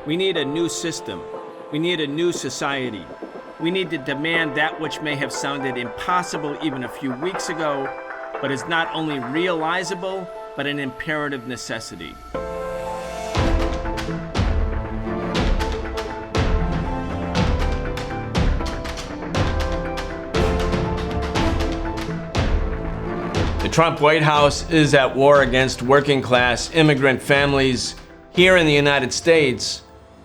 We need a new system. We need a new society. We need to demand that which may have sounded impossible even a few weeks ago, but is not only realizable, but an imperative necessity. The Trump White House is at war against working-class immigrant families here in the United States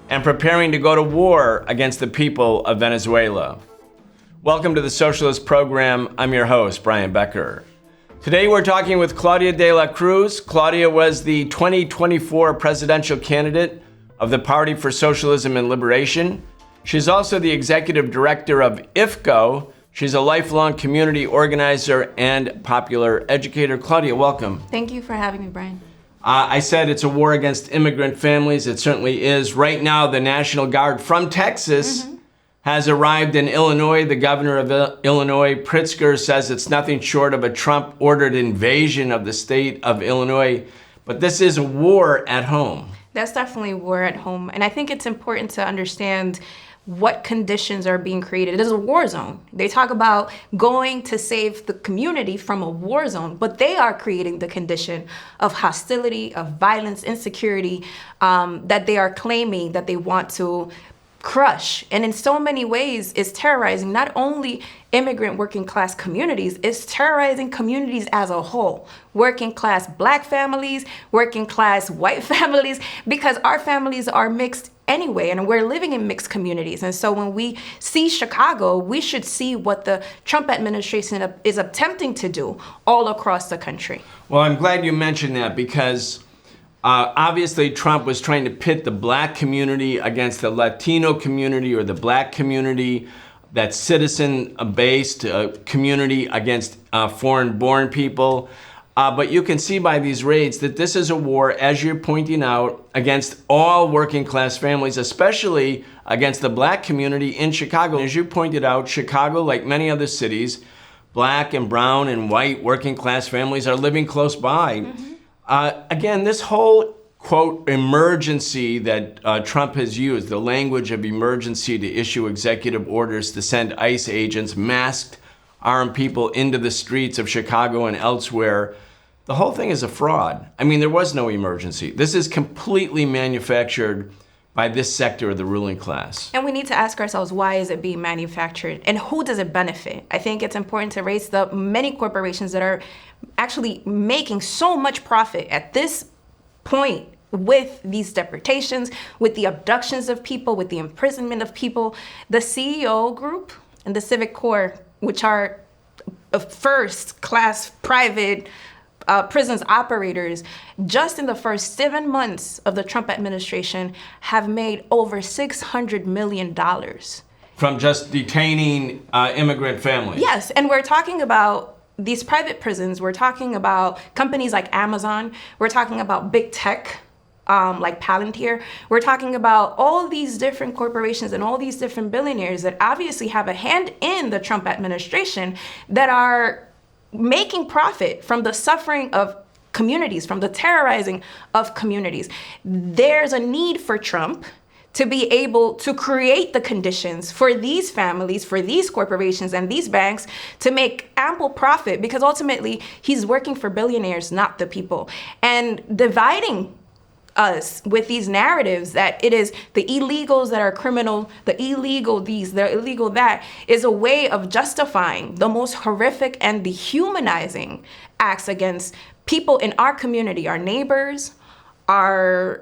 and preparing to go to war against the people of Venezuela. Welcome to the Socialist Program. I'm your host, Brian Becker. Today we're talking with Claudia De la Cruz. Claudia was the 2024 presidential candidate of the Party for Socialism and Liberation. She's also the executive director of IFCO. She's a lifelong community organizer and popular educator. Claudia, welcome. Thank you for having me, Brian. I said it's a war against immigrant families. It certainly is. Right now, the National Guard from Texas has arrived in Illinois. The governor of Illinois, Pritzker, says it's nothing short of a Trump-ordered invasion of the state of Illinois. But this is a war at home. That's definitely a war at home. And I think it's important to understand what conditions are being created. It is a war zone. They talk about going to save the community from a war zone, but they are creating the condition of hostility, of violence, insecurity, that they are claiming that they want to crush. And in so many ways, it's terrorizing not only immigrant working class communities, it's terrorizing communities as a whole. Working class Black families, working class white families, because our families are mixed anyway, and we're living in mixed communities. And so when we see Chicago, we should see what the Trump administration is attempting to do all across the country. Well, I'm glad you mentioned that because obviously Trump was trying to pit the Black community against the Latino community or the Black community, that citizen-based community against foreign-born people. But you can see by these raids that this is a war, as you're pointing out, against all working class families, especially against the Black community in Chicago. As you pointed out, Chicago, like many other cities, Black and brown and white working class families are living close by. Again, this whole, quote, emergency that Trump has used, the language of emergency to issue executive orders to send ICE agents, masked armed people into the streets of Chicago and elsewhere. The whole thing is a fraud. I mean, there was no emergency. This is completely manufactured by this sector of the ruling class. And we need to ask ourselves, why is it being manufactured and who does it benefit? I think it's important to raise the many corporations that are actually making so much profit at this point with these deportations, with the abductions of people, with the imprisonment of people. The CEO group and the Civic Corps, which are first-class private prisons operators, just in the first 7 months of the Trump administration, have made over $600 million. From just detaining immigrant families? Yes, and we're talking about these private prisons. We're talking about companies like Amazon. We're talking about big tech, like Palantir. We're talking about all these different corporations and all these different billionaires that obviously have a hand in the Trump administration that are making profit from the suffering of communities, from the terrorizing of communities. There's a need for Trump to be able to create the conditions for these families, for these corporations and these banks to make ample profit, because ultimately he's working for billionaires, not the people. And dividing us with these narratives that it is the illegals that are criminal, the illegal these, the illegal that, is a way of justifying the most horrific and dehumanizing acts against people in our community, our neighbors, our,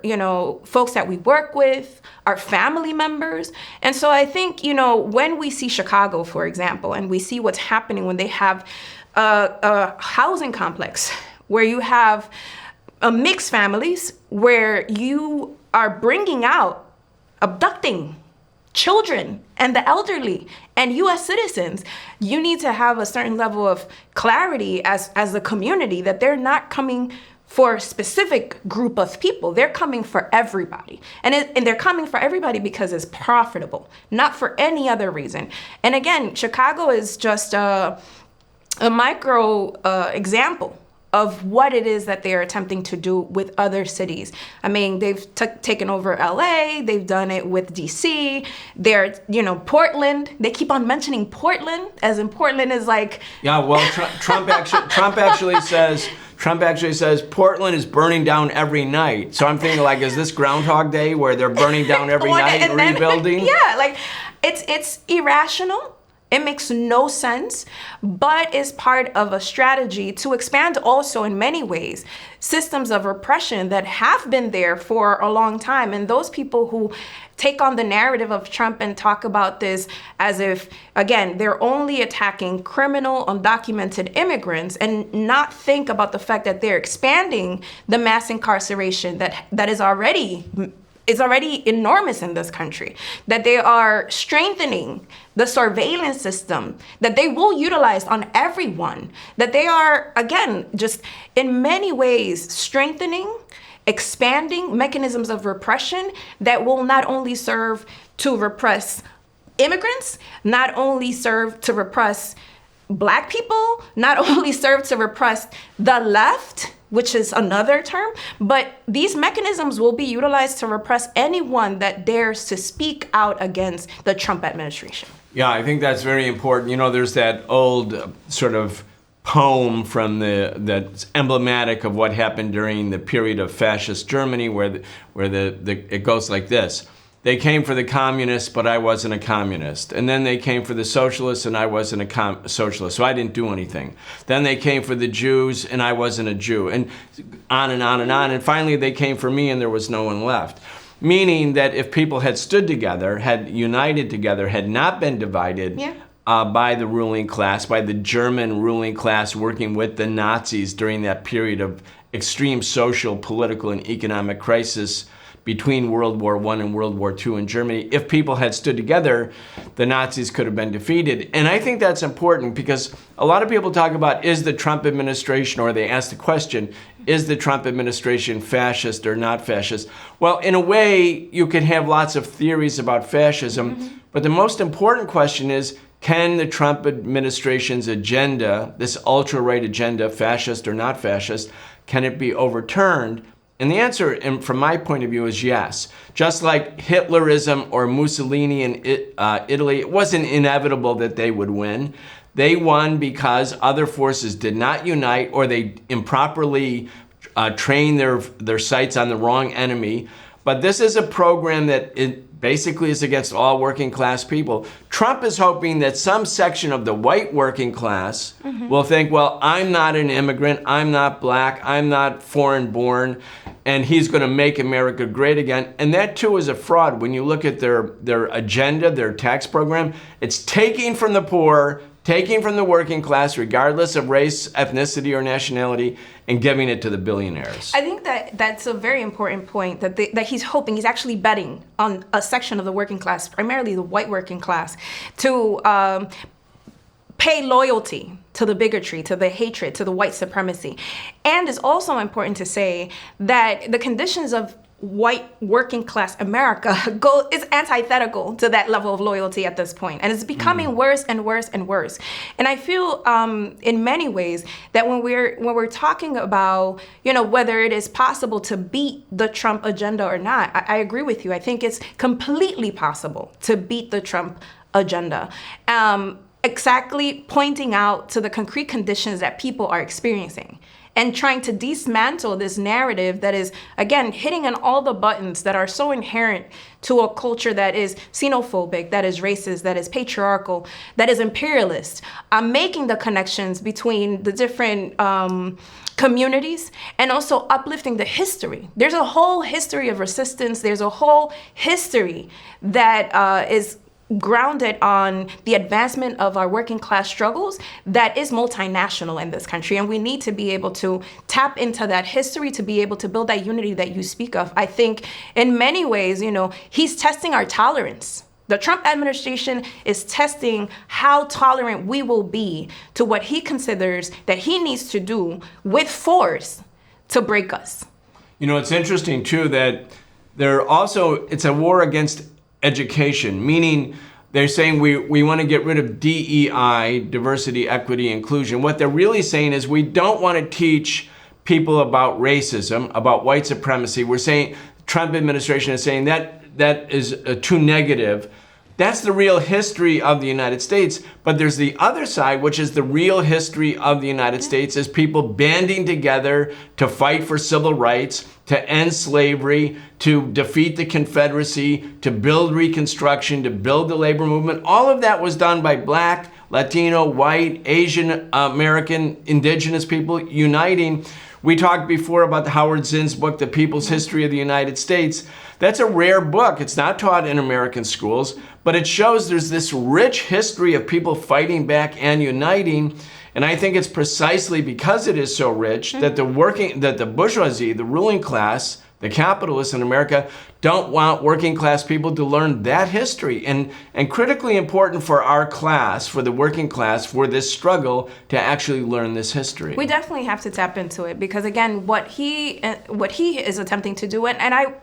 folks that we work with, our family members. And so I think, when we see Chicago, for example, and we see what's happening when they have a housing complex where you have mixed families, where you are bringing out, abducting children and the elderly and U.S. citizens, you need to have a certain level of clarity as a community that they're not coming for a specific group of people. They're coming for everybody. And they're coming for everybody because it's profitable, not for any other reason. And again, Chicago is just a micro example of what it is that they're attempting to do with other cities. I mean, they've taken over LA, they've done it with DC, they're, Portland. They keep on mentioning Portland, as in Portland is like... Yeah, well, Trump actually says Portland is burning down every night. So I'm thinking, like, is this Groundhog Day where they're burning down every night and rebuilding? Yeah, like, it's irrational. It makes no sense, but is part of a strategy to expand also in many ways systems of repression that have been there for a long time. And those people who take on the narrative of Trump and talk about this as if, again, they're only attacking criminal, undocumented immigrants and not think about the fact that they're expanding the mass incarceration that is already enormous in this country, that they are strengthening the surveillance system, that they will utilize on everyone, that they are, again, just in many ways strengthening, expanding mechanisms of repression that will not only serve to repress immigrants, not only serve to repress Black people, not only serve to repress the left, which is another term, but these mechanisms will be utilized to repress anyone that dares to speak out against the Trump administration. Yeah, I think that's very important. There's that old sort of poem that's emblematic of what happened during the period of fascist Germany, where it goes like this. They came for the communists, but I wasn't a communist. And then they came for the socialists, and I wasn't a socialist, so I didn't do anything. Then they came for the Jews, and I wasn't a Jew, and on and on and on. And finally, they came for me, and there was no one left. Meaning that if people had stood together, had united together, had not been divided by the ruling class, by the German ruling class working with the Nazis during that period of extreme social, political, and economic crisis between World War I and World War II in Germany, if people had stood together, the Nazis could have been defeated. And I think that's important because a lot of people talk about, is the Trump administration, or they ask the question, is the Trump administration fascist or not fascist? Well, in a way, you can have lots of theories about fascism, but the most important question is, can the Trump administration's agenda, this ultra-right agenda, fascist or not fascist, can it be overturned? And the answer, from my point of view, is yes. Just like Hitlerism or Mussolini in Italy, it wasn't inevitable that they would win. They won because other forces did not unite, or they improperly trained their sights on the wrong enemy. But this is a program that basically is against all working class people. Trump is hoping that some section of the white working class will think, well, I'm not an immigrant, I'm not Black, I'm not foreign born, and he's going to make America great again. And that too is a fraud. When you look at their agenda, their tax program, it's taking from the poor, taking from the working class, regardless of race, ethnicity, or nationality, and giving it to the billionaires. I think that's a very important point, that he's hoping, he's actually betting on a section of the working class, primarily the white working class, to pay loyalty to the bigotry, to the hatred, to the white supremacy. And it's also important to say that the conditions of white working class America is antithetical to that level of loyalty at this point. And it's becoming worse and worse and worse. And I feel in many ways that when we're talking about, whether it is possible to beat the Trump agenda or not, I agree with you. I think it's completely possible to beat the Trump agenda. Exactly pointing out to the concrete conditions that people are experiencing, and trying to dismantle this narrative that is, again, hitting on all the buttons that are so inherent to a culture that is xenophobic, that is racist, that is patriarchal, that is imperialist, making the connections between the different communities, and also uplifting the history. There's a whole history of resistance. There's a whole history that is grounded on the advancement of our working class struggles that is multinational in this country. And we need to be able to tap into that history to be able to build that unity that you speak of. I think in many ways, he's testing our tolerance. The Trump administration is testing how tolerant we will be to what he considers that he needs to do with force to break us. It's interesting too that it's a war against education, meaning they're saying we want to get rid of DEI, diversity, equity, inclusion. What they're really saying is we don't want to teach people about racism, about white supremacy. We're saying, Trump administration is saying that is too negative. That's the real history of the United States. But there's the other side, which is the real history of the United States, is people banding together to fight for civil rights, to end slavery, to defeat the Confederacy, to build Reconstruction, to build the labor movement. All of that was done by Black, Latino, white, Asian American, indigenous people uniting. We talked before about the Howard Zinn's book, The People's History of the United States. That's a rare book. It's not taught in American schools, but it shows there's this rich history of people fighting back and uniting. And I think it's precisely because it is so rich that the bourgeoisie, the ruling class, the capitalists in America don't want working class people to learn that history. And critically important for our class, for the working class, for this struggle to actually learn this history. We definitely have to tap into it because, again, what he is attempting to do, and I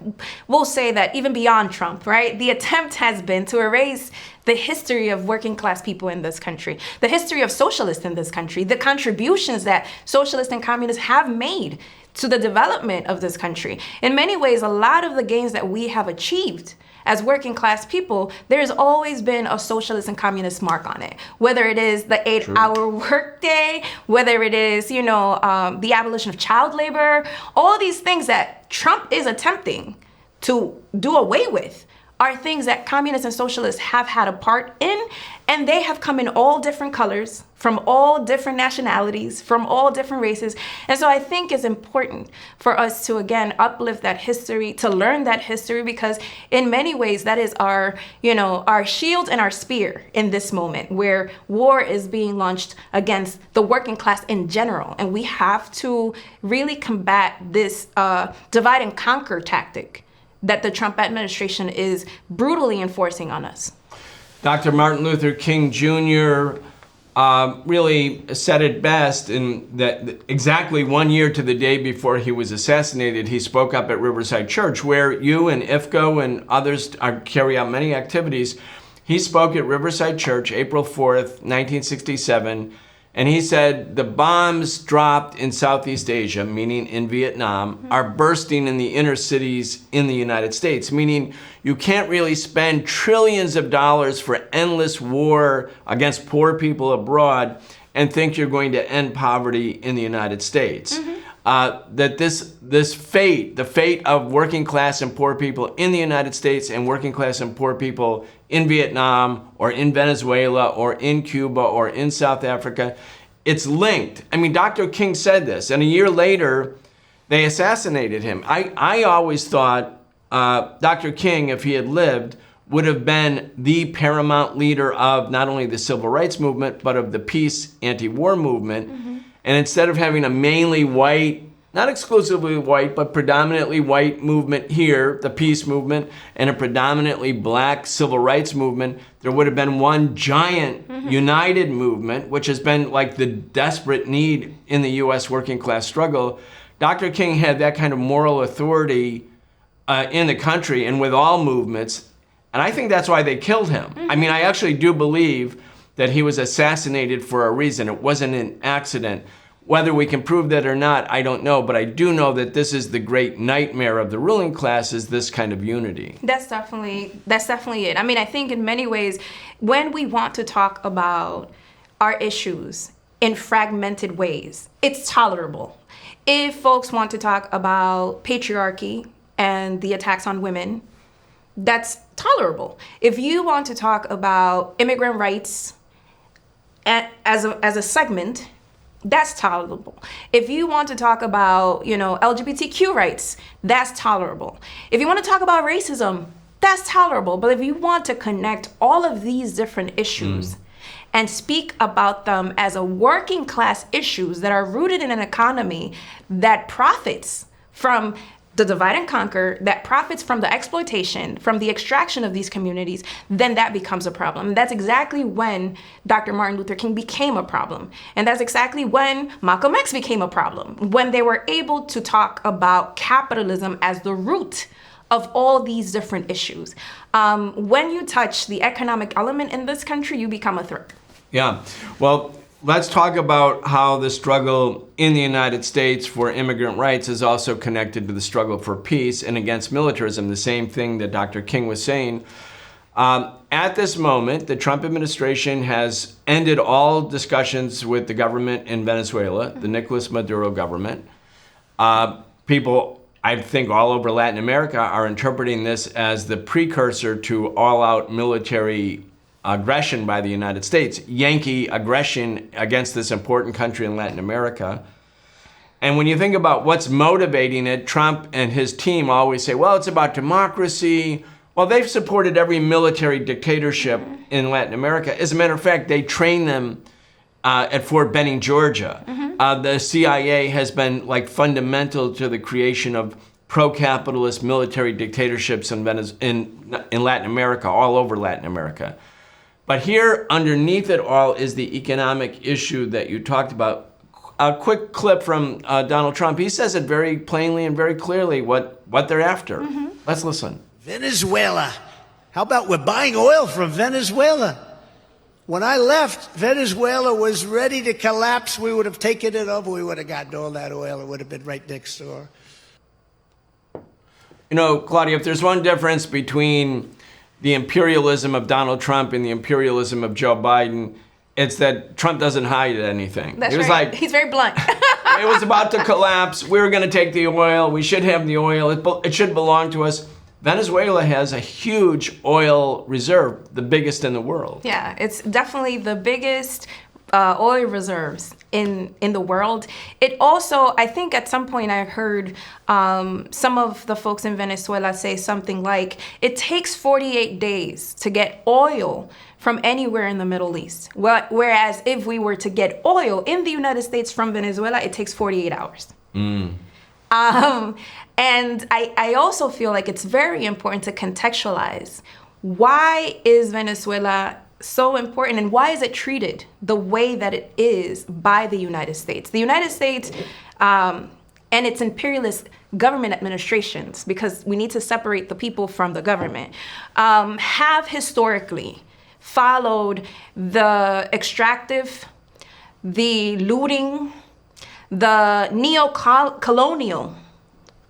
will say that even beyond Trump, right, the attempt has been to erase the history of working class people in this country, the history of socialists in this country, the contributions that socialists and communists have made to the development of this country. In many ways, a lot of the gains that we have achieved as working class people, there's always been a socialist and communist mark on it. Whether it is the 8-hour workday, whether it is, the abolition of child labor, all these things that Trump is attempting to do away with are things that communists and socialists have had a part in, and they have come in all different colors, from all different nationalities, from all different races. And so I think it's important for us to, again, uplift that history, to learn that history, because in many ways that is our shield and our spear in this moment where war is being launched against the working class in general. And we have to really combat this divide and conquer tactic that the Trump administration is brutally enforcing on us. Dr. Martin Luther King Jr. Really said it best in that exactly 1 year to the day before he was assassinated, he spoke up at Riverside Church, where you and IFCO and others carry out many activities. He spoke at Riverside Church, April 4th, 1967, and he said, the bombs dropped in Southeast Asia, meaning in Vietnam, are bursting in the inner cities in the United States, meaning you can't really spend trillions of dollars for endless war against poor people abroad and think you're going to end poverty in the United States. That this fate, the fate of working class and poor people in the United States and working class and poor people in Vietnam or in Venezuela or in Cuba or in South Africa, it's linked. I mean, Dr. King said this, and a year later, they assassinated him. I always thought Dr. King, if he had lived, would have been the paramount leader of not only the civil rights movement, but of the peace anti-war movement. And instead of having a mainly white, not exclusively white, but predominantly white movement here, the peace movement, and a predominantly Black civil rights movement, there would have been one giant united movement, which has been like the desperate need in the U.S. working class struggle. Dr. King had that kind of moral authority in the country and with all movements, and I think that's why they killed him. I mean, I actually do believe that he was assassinated for a reason. It wasn't an accident. Whether we can prove that or not, I don't know, but I do know that this is the great nightmare of the ruling class, is this kind of unity. That's definitely it. I mean, I think in many ways, when we want to talk about our issues in fragmented ways, it's tolerable. If folks want to talk about patriarchy and the attacks on women, that's tolerable. If you want to talk about immigrant rights as a segment, that's tolerable. If you want to talk about, LGBTQ rights, that's tolerable. If you want to talk about racism, that's tolerable. But if you want to connect all of these different issues and speak about them as a working class issues that are rooted in an economy that profits from the divide and conquer, that profits from the exploitation, from the extraction of these communities, then that becomes a problem. And that's exactly when Dr. Martin Luther King became a problem. And that's exactly when Malcolm X became a problem, when they were able to talk about capitalism as the root of all these different issues. When you touch the economic element in this country, you become a threat. Yeah. Well, let's talk about how the struggle in the United States for immigrant rights is also connected to the struggle for peace and against militarism, the same thing that Dr. King was saying. At this moment, the Trump administration has ended all discussions with the government in Venezuela, the Nicolas Maduro government. People, I think, all over Latin America are interpreting this as the precursor to all-out military aggression by the United States, Yankee aggression against this important country in Latin America. And when you think about what's motivating it, Trump and his team always say, well, it's about democracy. Well, they've supported every military dictatorship in Latin America. As a matter of fact, they train them at Fort Benning, Georgia. The CIA has been like fundamental to the creation of pro-capitalist military dictatorships in Latin America, all over Latin America. But here, underneath it all, is the economic issue that you talked about. A quick clip from Donald Trump. He says it very plainly and very clearly what they're after. Let's listen. Venezuela. How about we're buying oil from Venezuela? When I left, Venezuela was ready to collapse. We would have taken it over. We would have gotten all that oil. It would have been right next door. You know, Claudia, if there's one difference between the imperialism of Donald Trump and the imperialism of Joe Biden, it's that Trump doesn't hide anything. That's he was right. like, he's very blunt. it was about to collapse. We were going to take the oil. We should have the oil. It should belong to us. Venezuela has a huge oil reserve, the biggest in the world. Yeah, it's definitely the biggest oil reserves in the world. It also, I think at some point I heard some of the folks in Venezuela say something like, it takes 48 days to get oil from anywhere in the Middle East. Whereas if we were to get oil in the United States from Venezuela, it takes 48 hours. And I also feel like it's very important to contextualize why is Venezuela so important and why is it treated the way that it is by the United States? The United States and its imperialist government administrations, because we need to separate the people from the government, have historically followed the extractive, the looting, the neo-colonial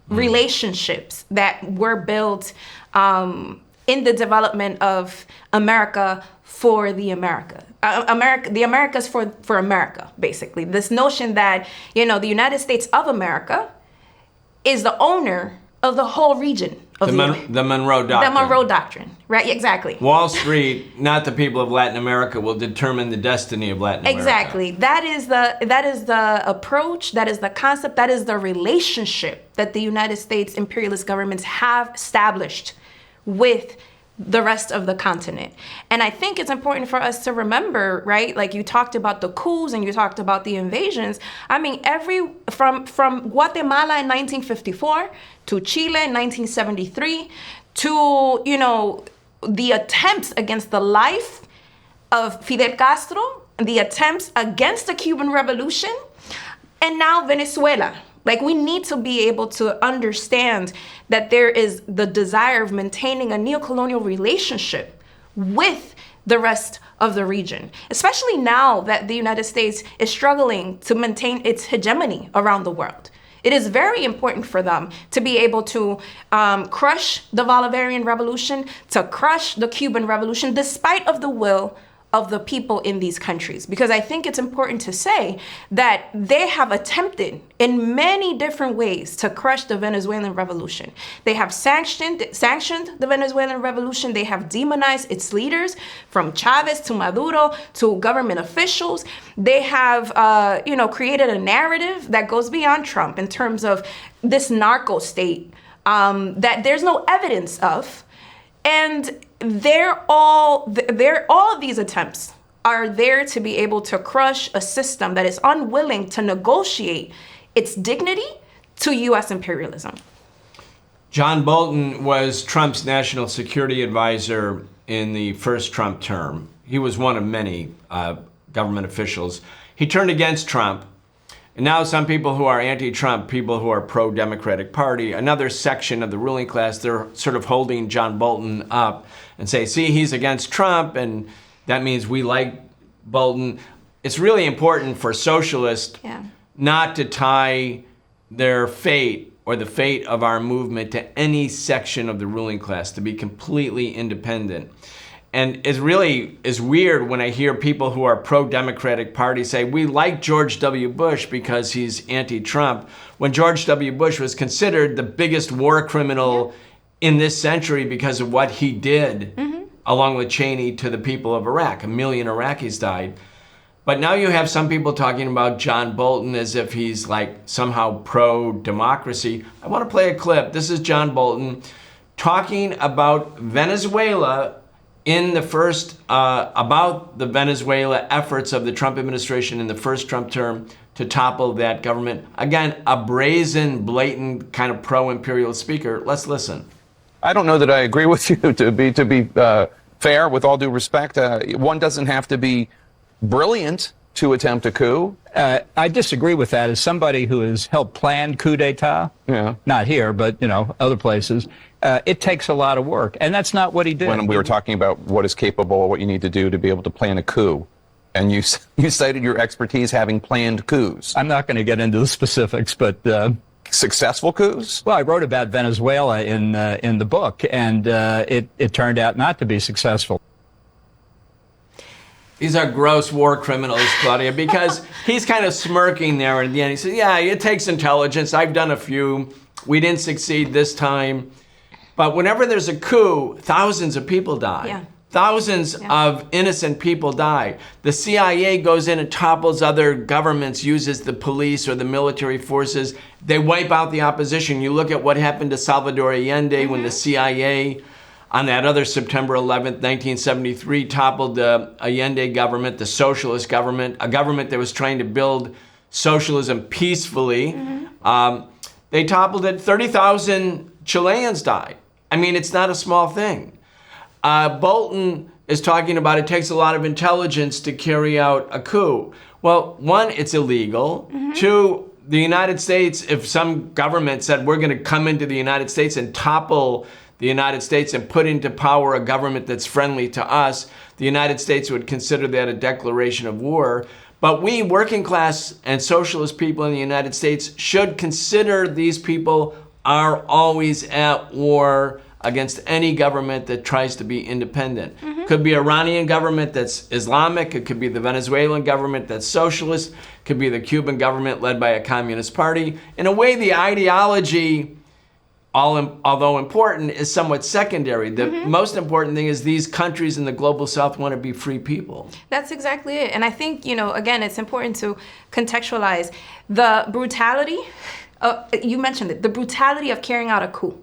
relationships that were built in the development of America for the the Americas for America, basically. This notion that, the United States of America is the owner of the whole region. Of the Monroe Doctrine. The Monroe Doctrine, right? Exactly. Wall Street, not the people of Latin America, will determine the destiny of Latin America. Exactly. That is the approach, that is the concept, that is the relationship that the United States imperialist governments have established with the rest of the continent. And I think it's important for us to remember, right? Like you talked about the coups and you talked about the invasions. I mean, from Guatemala in 1954 to Chile in 1973 to, the attempts against the life of Fidel Castro, the attempts against the Cuban Revolution, and now Venezuela. Like, we need to be able to understand that there is the desire of maintaining a neocolonial relationship with the rest of the region, especially now that the United States is struggling to maintain its hegemony around the world. It is very important for them to be able to crush the Bolivarian Revolution, to crush the Cuban Revolution, despite of the will of the people in these countries. Because I think it's important to say that they have attempted in many different ways to crush the Venezuelan Revolution. They have sanctioned the Venezuelan Revolution. They have demonized its leaders, from Chavez to Maduro to government officials. They have, created a narrative that goes beyond Trump in terms of this narco state that there's no evidence of. And all of these attempts are there to be able to crush a system that is unwilling to negotiate its dignity to U.S. imperialism. John Bolton was Trump's national security advisor in the first Trump term. He was one of many government officials. He turned against Trump And now some people who are anti-Trump, people who are pro-Democratic Party, another section of the ruling class, they're sort of holding John Bolton up and say, see, he's against Trump, and that means we like Bolton. It's really important for socialists not to tie their fate or the fate of our movement to any section of the ruling class, to be completely independent. And it really is weird when I hear people who are pro-Democratic Party say, we like George W. Bush because he's anti-Trump, when George W. Bush was considered the biggest war criminal in this century because of what he did, along with Cheney, to the people of Iraq. 1 million Iraqis died. But now you have some people talking about John Bolton as if he's like somehow pro-democracy. I want to play a clip. This is John Bolton talking about Venezuela in the first, about the Venezuela efforts of the Trump administration in the first Trump term to topple that government. Again, a brazen, blatant kind of pro-imperial speaker. Let's listen. I don't know that I agree with you. To be fair, with all due respect, one doesn't have to be brilliant to attempt a coup. I disagree with that. As somebody who has helped plan coup d'etat, not here, but other places, it takes a lot of work, and that's not what he did. When we were talking about what is capable, what you need to do to be able to plan a coup, and you cited your expertise having planned coups. I'm not going to get into the specifics, but successful coups? Well, I wrote about Venezuela in the book, and it turned out not to be successful. These are gross war criminals, Claudia, because he's kind of smirking there at the end. He says, yeah, it takes intelligence. I've done a few. We didn't succeed this time. But whenever there's a coup, thousands of people die. Yeah. Thousands of innocent people die. The CIA goes in and topples other governments, uses the police or the military forces. They wipe out the opposition. You look at what happened to Salvador Allende when the CIA, on that other September 11th, 1973, toppled the Allende government, the socialist government, a government that was trying to build socialism peacefully. They toppled it. 30,000 Chileans died. I mean, it's not a small thing. Bolton is talking about it takes a lot of intelligence to carry out a coup. Well, one, it's illegal. Two, the United States, if some government said we're going to come into the United States and topple the United States and put into power a government that's friendly to us, the United States would consider that a declaration of war. But we, working class and socialist people in the United States, should consider these people are always at war against any government that tries to be independent. Could be Iranian government that's Islamic. It could be the Venezuelan government that's socialist. Could be the Cuban government led by a communist party. In a way, the ideology, although important, is somewhat secondary. The most important thing is these countries in the global south want to be free people. That's exactly it. And I think, again, it's important to contextualize the brutality. You mentioned it, the brutality of carrying out a coup,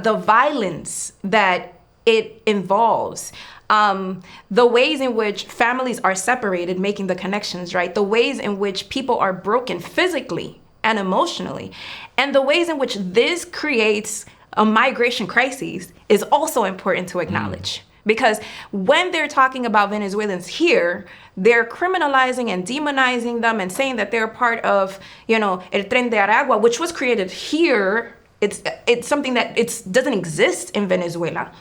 the violence that it involves, the ways in which families are separated, making the connections, right? The ways in which people are broken physically and emotionally, and the ways in which this creates a migration crisis is also important to acknowledge. Because when they're talking about Venezuelans here, they're criminalizing and demonizing them and saying that they're part of, El Tren de Aragua, which was created here. It's something that doesn't exist in Venezuela.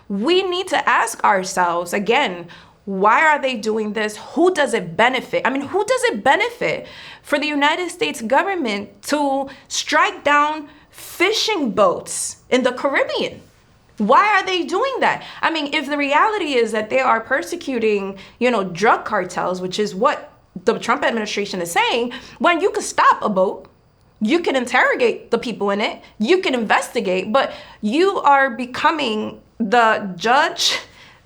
We need to ask ourselves, again, why are they doing this? Who does it benefit? I mean, who does it benefit for the United States government to strike down fishing boats in the Caribbean? Why are they doing that? I mean, if the reality is that they are persecuting, drug cartels, which is what the Trump administration is saying, when you can stop a boat, you can interrogate the people in it, you can investigate, but you are becoming the judge,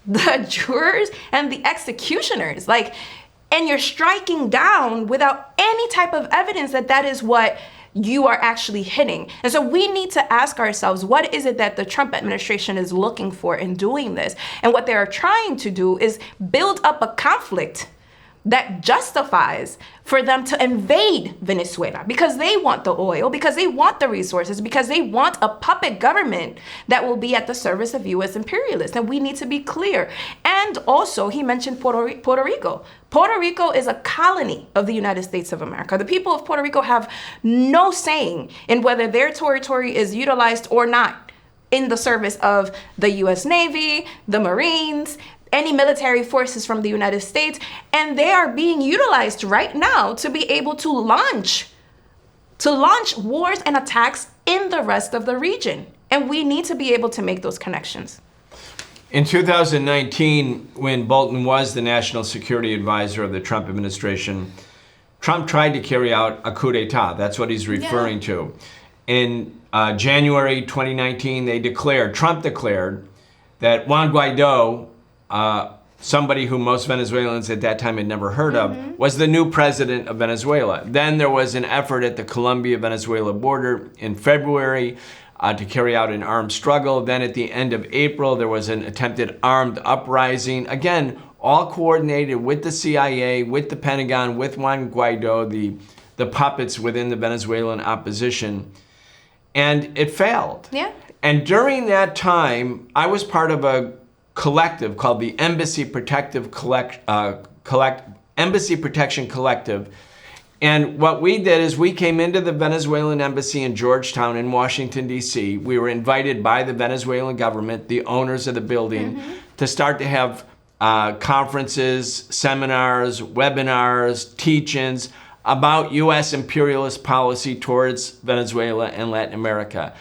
the jurors, and the executioners. And you're striking down without any type of evidence that is what you are actually hitting. And so we need to ask ourselves, what is it that the Trump administration is looking for in doing this? And what they are trying to do is build up a conflict that justifies for them to invade Venezuela because they want the oil, because they want the resources, because they want a puppet government that will be at the service of U.S. imperialists. And we need to be clear. And also, he mentioned Puerto Rico. Puerto Rico is a colony of the United States of America. The people of Puerto Rico have no saying in whether their territory is utilized or not in the service of the U.S. Navy, the Marines, any military forces from the United States, and they are being utilized right now to be able to launch wars and attacks in the rest of the region. And we need to be able to make those connections. In 2019, when Bolton was the national security advisor of the Trump administration, Trump tried to carry out a coup d'etat. That's what he's referring to. In January 2019, Trump declared that Juan Guaido, somebody who most Venezuelans at that time had never heard of, was the new president of Venezuela. Then there was an effort at the Colombia-Venezuela border in February to carry out an armed struggle. Then at the end of April, there was an attempted armed uprising. Again, all coordinated with the CIA, with the Pentagon, with Juan Guaido, the puppets within the Venezuelan opposition. And it failed. Yeah. And during that time, I was part of a collective called the Embassy Protection Collective. And what we did is we came into the Venezuelan embassy in Georgetown in Washington, D.C. We were invited by the Venezuelan government, the owners of the building, to start to have conferences, seminars, webinars, teach-ins about U.S. imperialist policy towards Venezuela and Latin America.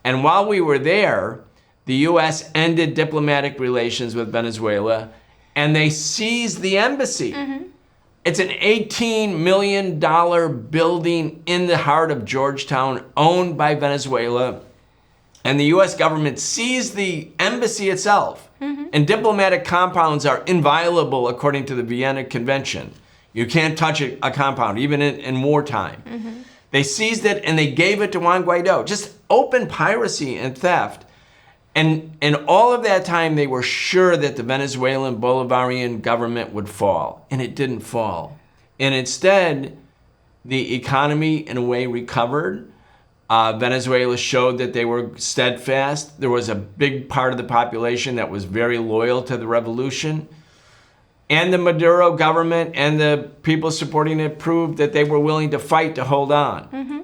And while we were there, the U.S. ended diplomatic relations with Venezuela, and they seized the embassy. It's an $18 million building in the heart of Georgetown, owned by Venezuela, and the U.S. government seized the embassy itself. And diplomatic compounds are inviolable according to the Vienna Convention. You can't touch a compound, even in wartime. They seized it and they gave it to Juan Guaido. Just open piracy and theft. And in all of that time, they were sure that the Venezuelan Bolivarian government would fall. And it didn't fall. And instead, the economy, in a way, recovered. Venezuela showed that they were steadfast. There was a big part of the population that was very loyal to the revolution. And the Maduro government and the people supporting it proved that they were willing to fight to hold on.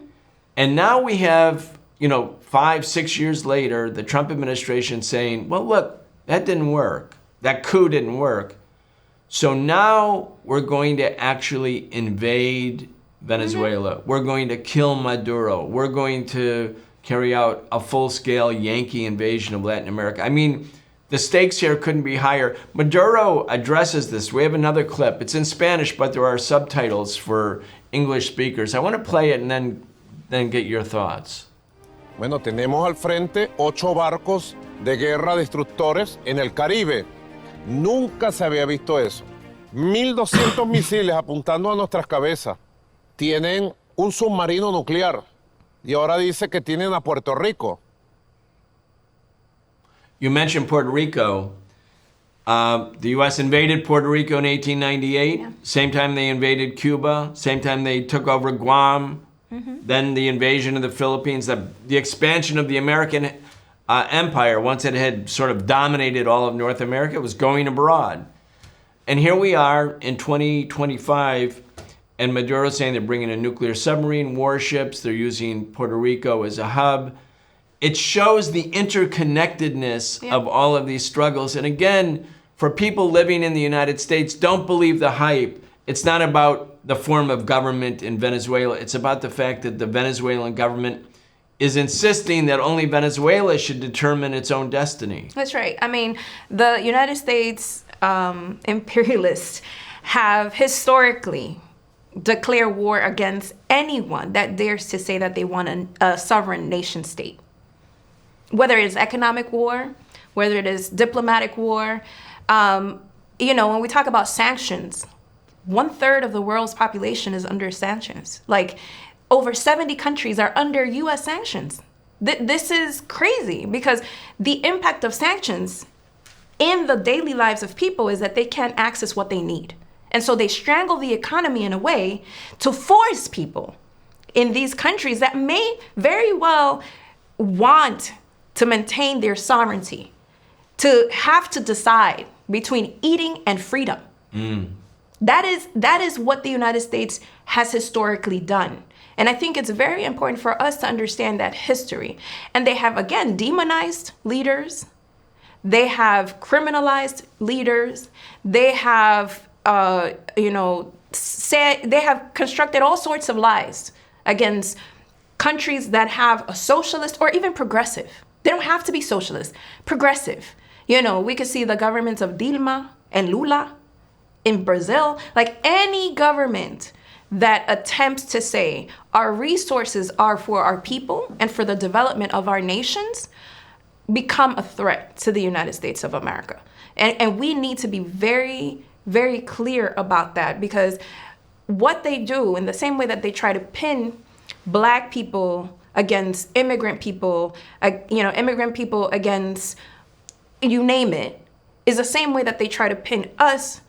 And now we have, 5-6 years later, the Trump administration saying, well, look, that didn't work. That coup didn't work. So now we're going to actually invade Venezuela. We're going to kill Maduro. We're going to carry out a full-scale Yankee invasion of Latin America. I mean, the stakes here couldn't be higher. Maduro addresses this. We have another clip. It's in Spanish, but there are subtitles for English speakers. I want to play it and then get your thoughts. Bueno, tenemos al frente 8 barcos de guerra destructores en el Caribe. Nunca se había visto eso. 1.200 misiles apuntando a nuestras cabezas. Tienen un submarino nuclear. Y ahora dice que tienen a Puerto Rico. You mentioned Puerto Rico. The U.S. invaded Puerto Rico in 1898. Yeah. Same time they invaded Cuba. Same time they took over Guam. Then the invasion of the Philippines. The expansion of the American empire, once it had sort of dominated all of North America, was going abroad. And here we are in 2025, and Maduro's saying they're bringing in nuclear submarine warships. They're using Puerto Rico as a hub. It shows the interconnectedness of all of these struggles. And again, for people living in the United States, don't believe the hype. It's not about the form of government in Venezuela. It's about the fact that the Venezuelan government is insisting that only Venezuela should determine its own destiny. That's right. I mean, the United States imperialists have historically declared war against anyone that dares to say that they want a sovereign nation state. Whether it's economic war, whether it is diplomatic war. When we talk about sanctions, 1/3 of the world's population is under sanctions. Like, over 70 countries are under U.S. sanctions. This is crazy because the impact of sanctions in the daily lives of people is that they can't access what they need. And so they strangle the economy in a way to force people in these countries that may very well want to maintain their sovereignty to have to decide between eating and freedom. That is what the United States has historically done. And I think it's very important for us to understand that history. And they have, again, demonized leaders. They have criminalized leaders. They have, they have constructed all sorts of lies against countries that have a socialist or even progressive. They don't have to be socialist, progressive. We could see the governments of Dilma and Lula in Brazil, like any government that attempts to say our resources are for our people and for the development of our nations become a threat to the United States of America. And we need to be very, very clear about that, because what they do, in the same way that they try to pin Black people against immigrant people, immigrant people against you name it, is the same way that they try to pin us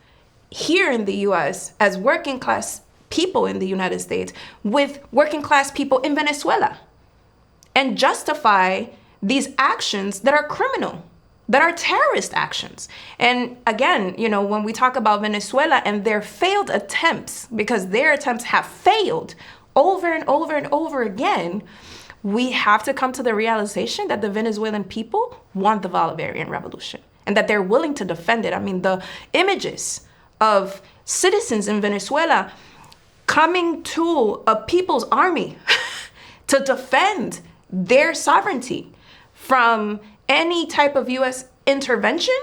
here in the US as working class people in the United States with working class people in Venezuela, and justify these actions that are criminal, that are terrorist actions. And again, when we talk about Venezuela and their failed attempts, because their attempts have failed over and over and over again, we have to come to the realization that the Venezuelan people want the Bolivarian revolution and that they're willing to defend it. I mean, the images of citizens in Venezuela coming to a people's army to defend their sovereignty from any type of U.S. intervention,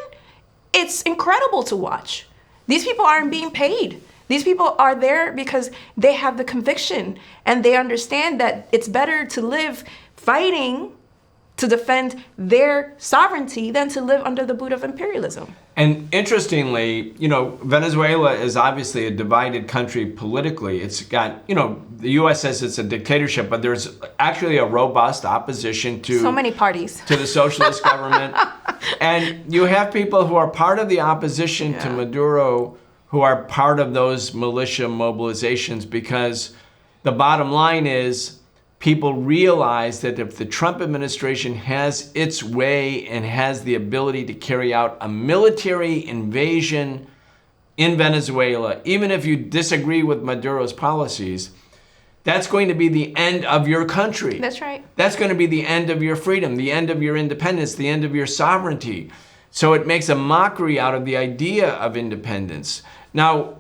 it's incredible to watch. These people aren't being paid. These people are there because they have the conviction and they understand that it's better to live fighting to defend their sovereignty than to live under the boot of imperialism. And interestingly, Venezuela is obviously a divided country politically. It's got, the U.S. says it's a dictatorship, but there's actually a robust opposition to so many parties to the socialist government. And you have people who are part of the opposition to Maduro who are part of those militia mobilizations, because the bottom line is people realize that if the Trump administration has its way and has the ability to carry out a military invasion in Venezuela, even if you disagree with Maduro's policies, that's going to be the end of your country. That's right. That's going to be the end of your freedom, the end of your independence, the end of your sovereignty. So it makes a mockery out of the idea of independence. Now,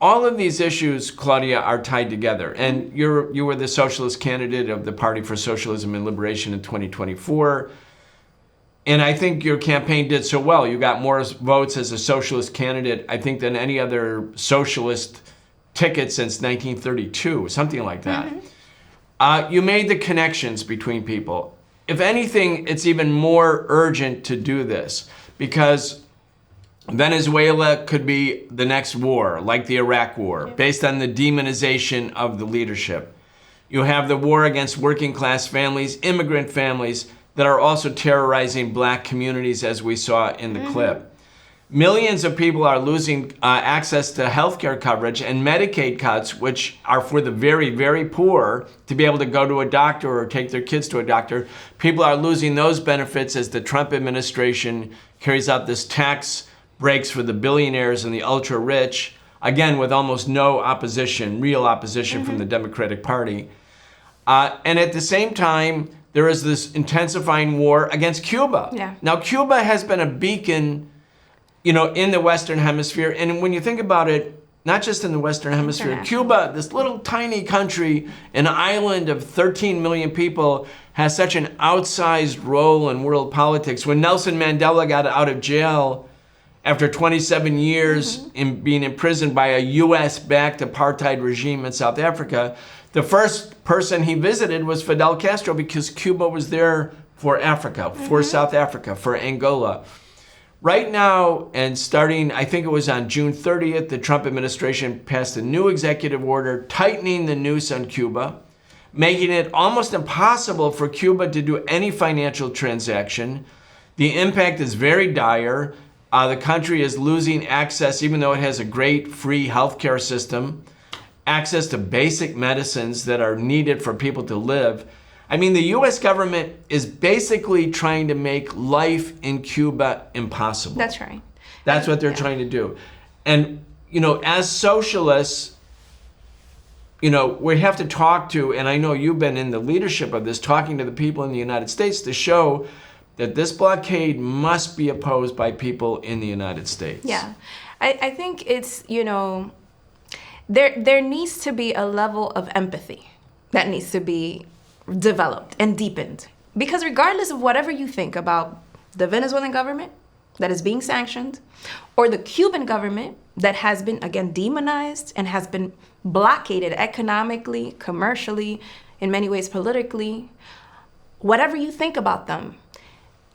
all of these issues, Claudia, are tied together. And you were the socialist candidate of the Party for Socialism and Liberation in 2024. And I think your campaign did so well. You got more votes as a socialist candidate, I think, than any other socialist ticket since 1932, something like that. You made the connections between people. If anything, it's even more urgent to do this, because Venezuela could be the next war, like the Iraq War, based on the demonization of the leadership. You have the war against working class families, immigrant families, that are also terrorizing Black communities, as we saw in the clip. Millions of people are losing access to healthcare coverage and Medicaid cuts, which are for the very, very poor, to be able to go to a doctor or take their kids to a doctor. People are losing those benefits as the Trump administration carries out this tax breaks for the billionaires and the ultra rich, again, with almost no opposition, real opposition from the Democratic Party. And at the same time, there is this intensifying war against Cuba. Yeah. Now, Cuba has been a beacon, in the Western Hemisphere. And when you think about it, not just in the Western Hemisphere, Cuba, this little tiny country, an island of 13 million people, has such an outsized role in world politics. When Nelson Mandela got out of jail after 27 years in being imprisoned by a US-backed apartheid regime in South Africa, the first person he visited was Fidel Castro, because Cuba was there for Africa, for South Africa, for Angola. Right now, and starting, I think it was on June 30th, the Trump administration passed a new executive order tightening the noose on Cuba, making it almost impossible for Cuba to do any financial transaction. The impact is very dire. The country is losing access, even though it has a great free healthcare system, access to basic medicines that are needed for people to live. I mean, the U.S. government is basically trying to make life in Cuba impossible. That's right. That's what they're trying to do. And, you know, as socialists, you know, we have to talk to, and I know you've been in the leadership of this, talking to the people in the United States to show that this blockade must be opposed by people in the United States. Yeah. I think it's, you know, there needs to be a level of empathy that needs to be developed and deepened. Because regardless of whatever you think about the Venezuelan government that is being sanctioned, or the Cuban government that has been, again, demonized and has been blockaded economically, commercially, in many ways politically, whatever you think about them,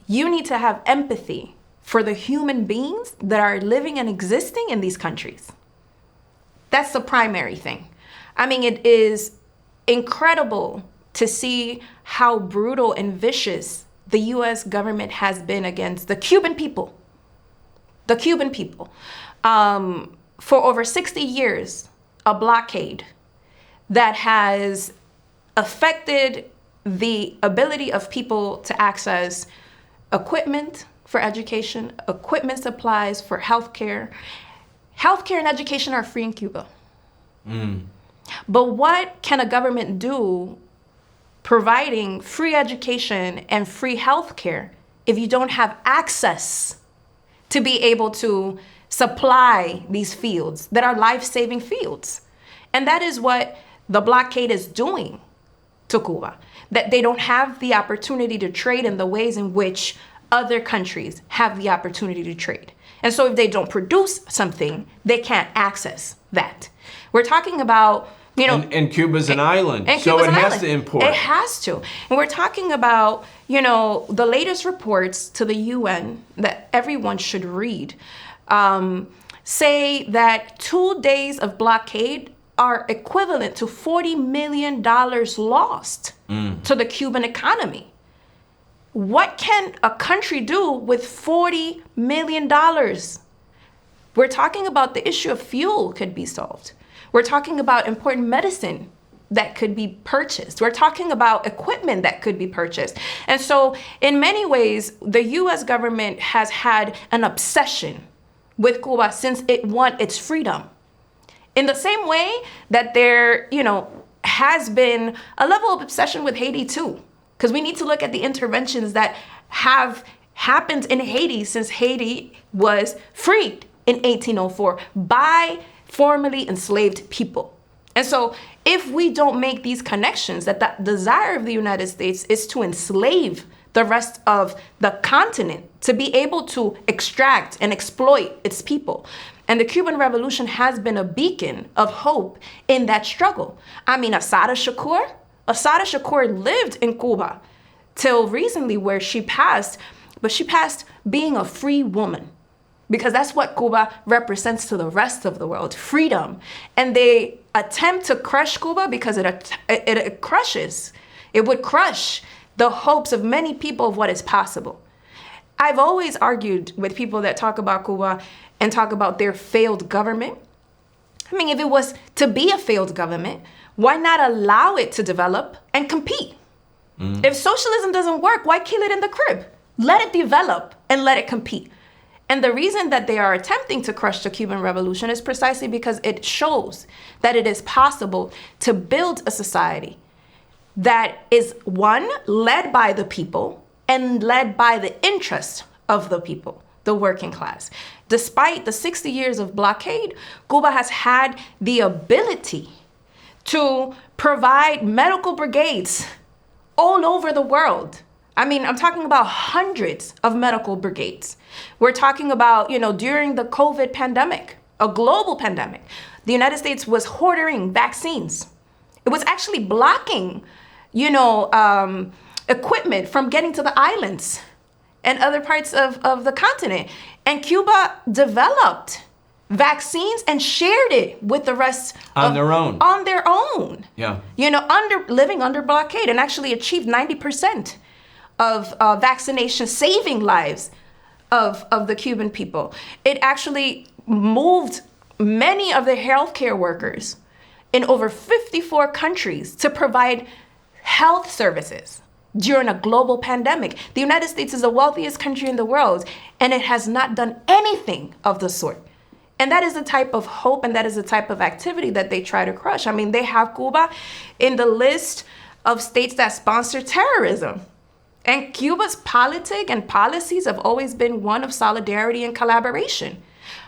you need to have empathy for the human beings that are living and existing in these countries. That's the primary thing. I mean, it is incredible to see how brutal and vicious the U.S. government has been against the Cuban people. The Cuban people. For over 60 years, a blockade that has affected the ability of people to access equipment for education, equipment supplies for healthcare. Healthcare and education are free in Cuba. But what can a government do providing free education and free healthcare if you don't have access to be able to supply these fields that are life-saving fields? And that is what the blockade is doing to Cuba, that they don't have the opportunity to trade in the ways in which other countries have the opportunity to trade. And so if they don't produce something, they can't access that. We're talking about, you know... And Cuba's an island, so it has to import. It has to. And we're talking about, you know, the latest reports to the UN that everyone should read say that 2 days of blockade are equivalent to $40 million lost to the Cuban economy. What can a country do with $40 million? We're talking about the issue of fuel could be solved. We're talking about important medicine that could be purchased. We're talking about equipment that could be purchased. And so in many ways, the US government has had an obsession with Cuba since it won its freedom. In the same way that there, you know, has been a level of obsession with Haiti too, because we need to look at the interventions that have happened in Haiti since Haiti was freed in 1804 by formerly enslaved people. And so if we don't make these connections, that the desire of the United States is to enslave the rest of the continent, to be able to extract and exploit its people. And the Cuban Revolution has been a beacon of hope in that struggle. I mean, Assata Shakur lived in Cuba till recently, where she passed, but she passed being a free woman, because that's what Cuba represents to the rest of the world, freedom. And they attempt to crush Cuba because it crushes. It would crush the hopes of many people of what is possible. I've always argued with people that talk about Cuba and talk about their failed government. I mean, if it was to be a failed government, why not allow it to develop and compete? If socialism doesn't work, why kill it in the crib? Let it develop and let it compete. And the reason that they are attempting to crush the Cuban Revolution is precisely because it shows that it is possible to build a society that is, one, led by the people and led by the interests of the people, the working class. Despite the 60 years of blockade, Cuba has had the ability to provide medical brigades all over the world. I mean, I'm talking about hundreds of medical brigades. We're talking about, you know, during the COVID pandemic, a global pandemic, the United States was hoarding vaccines. It was actually blocking, you know, equipment from getting to the islands and other parts of the continent. And Cuba developed vaccines and shared it with the rest on their own. Yeah. You know, living under blockade, and actually achieved 90% of vaccination, saving lives of the Cuban people. It actually moved many of the healthcare workers in over 54 countries to provide health services during a global pandemic. The United States is the wealthiest country in the world, and it has not done anything of the sort. And that is the type of hope and that is the type of activity that they try to crush. I mean, they have Cuba in the list of states that sponsor terrorism. And Cuba's politic and policies have always been one of solidarity and collaboration.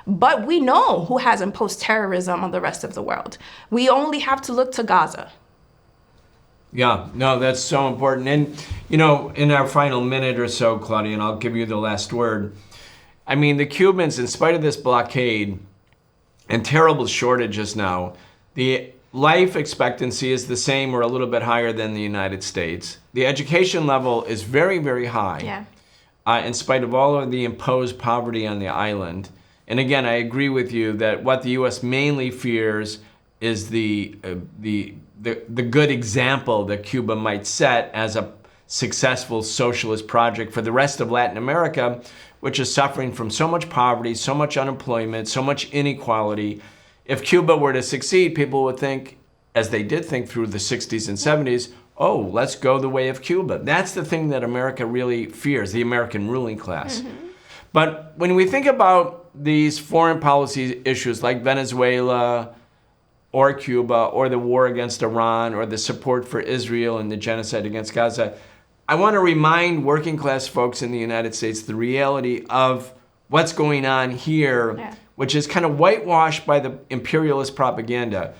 But we know who has imposed terrorism on the rest of the world. We only have to look to Gaza. Yeah, no, that's so important. And, you know, in our final minute or so, Claudia, and I'll give you the last word. I mean, the Cubans, in spite of this blockade and terrible shortages now, the life expectancy is the same or a little bit higher than the United States. The education level is very, very high, in spite of all of the imposed poverty on the island. And again, I agree with you that what the U.S. mainly fears is the good example that Cuba might set as a successful socialist project for the rest of Latin America, which is suffering from so much poverty, so much unemployment, so much inequality. If Cuba were to succeed, people would think, as they did think through the 60s and 70s, oh, let's go the way of Cuba. That's the thing that America really fears, the American ruling class. Mm-hmm. But when we think about these foreign policy issues like Venezuela or Cuba or the war against Iran or the support for Israel and the genocide against Gaza, I want to remind working class folks in the United States the reality of what's going on here, which is kind of whitewashed by the imperialist propaganda.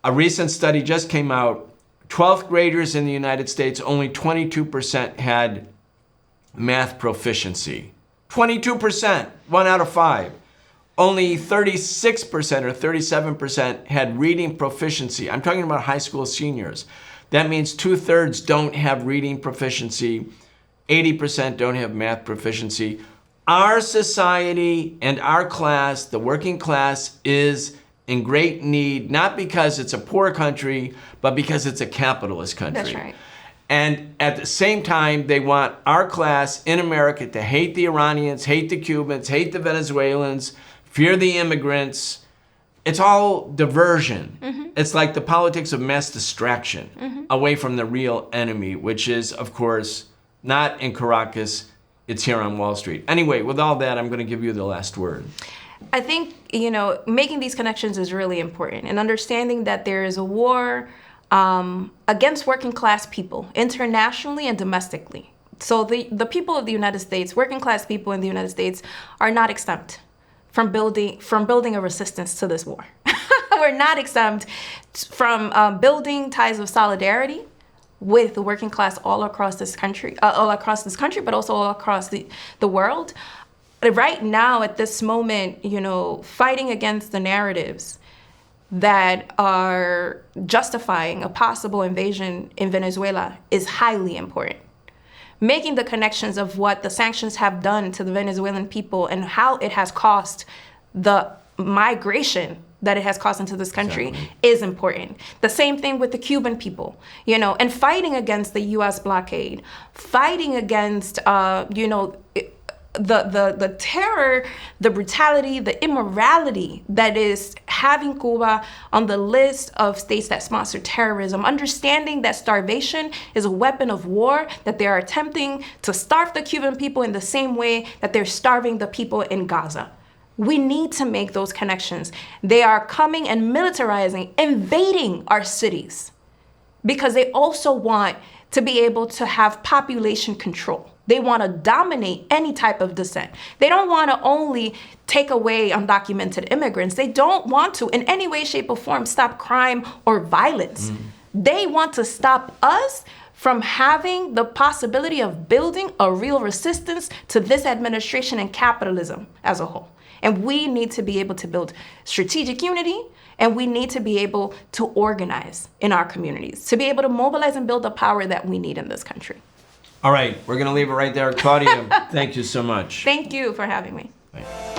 A recent study just came out. 12th graders in the United States, only 22% had math proficiency. 22%, 1 out of 5. Only 36% or 37% had reading proficiency. I'm talking about high school seniors. That means 2/3 don't have reading proficiency. 80% don't have math proficiency. Our society and our class, the working class, is in great need, not because it's a poor country, but because it's a capitalist country. That's right. And at the same time, they want our class in America to hate the Iranians, hate the Cubans, hate the Venezuelans, fear the immigrants. It's all diversion. Mm-hmm. It's like the politics of mass distraction away from the real enemy, which is, of course, not in Caracas, it's here on Wall Street. Anyway, with all that, I'm going to give you the last word. I think, you know, making these connections is really important, and understanding that there is a war against working class people internationally and domestically. So the people of the United States, working class people in the United States, are not exempt from building a resistance to this war. We're not exempt from building ties of solidarity with the working class all across this country, but also all across the world. Right now, at this moment, you know, fighting against the narratives that are justifying a possible invasion in Venezuela is highly important. Making the connections of what the sanctions have done to the Venezuelan people and how it has cost the migration that it has caused into this country is important. The same thing with the Cuban people, you know, and fighting against the U.S. blockade, fighting against, the terror, the brutality, the immorality that is having Cuba on the list of states that sponsor terrorism, understanding that starvation is a weapon of war, that they are attempting to starve the Cuban people in the same way that they're starving the people in Gaza. We need to make those connections. They are coming and militarizing, invading our cities because they also want to be able to have population control. They want to dominate any type of dissent. They don't want to only take away undocumented immigrants. They don't want to, in any way, shape, or form, stop crime or violence. They want to stop us from having the possibility of building a real resistance to this administration and capitalism as a whole. And we need to be able to build strategic unity, and we need to be able to organize in our communities, to be able to mobilize and build the power that we need in this country. All right, we're going to leave it right there. Claudia, thank you so much. Thank you for having me. Bye.